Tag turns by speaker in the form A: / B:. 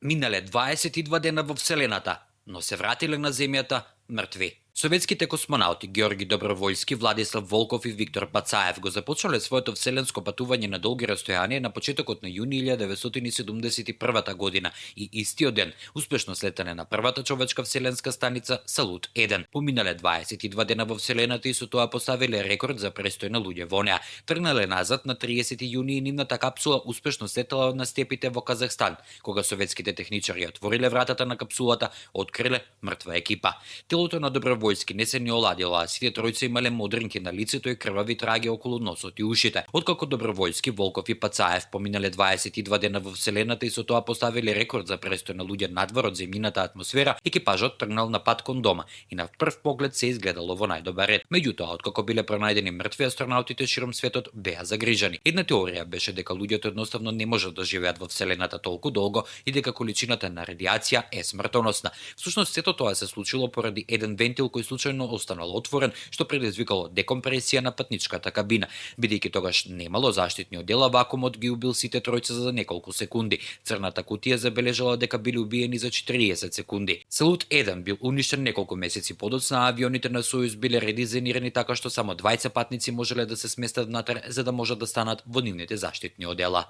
A: Минале 22 дена во Вселената, но се вратиле на Земјата мртви. Советските космонаути Георги Добровоljски, Владислав Волков и Виктор Пацаев го започнале своето вселенско патување на долги растојанија на почетокот на јуни 1971 година и истиот ден успешно слетане на првата човечка вселенска станица Салут 1. Поминале 22 дена во Вселената и со тоа поставиле рекорд за престој на луѓе во неа. Тргнале назад на 30 јуни и нивната капсула успешно слетала на степите во Казахстан. Кога советските техничари отвориле вратата на капсулата, откриле мртва екипа. Телото на Добровоljски не се ни оладило, а сите тројца имале модринки на лицето и крвави траги околу носот и ушите. Откако Добровоljски, Волков и Пацаев поминале 22 дена во Вселената и со тоа поставиле рекорд за престој на луѓе надвор од земјината атмосфера, екипажот тргнал на пат кон дома и на прв поглед се изгледало во најдобар ред. Меѓутоа, откако биле пронајдени мртви, астронаутите широм светот беа загрижани. Една теорија беше дека луѓето едноставно не можат да живеат во Вселената толку долго и дека количината на радиација е смртоносна. Всушност, сето тоа се случило поради еден вентил кој случајно останал отворен, што предизвикало декомпресија на патничката кабина. Бидејќи тогаш немало заштитни одела, вакуумот ги убил сите тројца за неколку секунди. Црната кутија забележала дека биле убиени за 40 секунди. Салут 1 бил уништен неколку месеци подоцна, а авионите на Сојуз биле редизајнирани така што само 20 патници можеле да се сместат внатре за да можат да станат во нивните заштитни одела.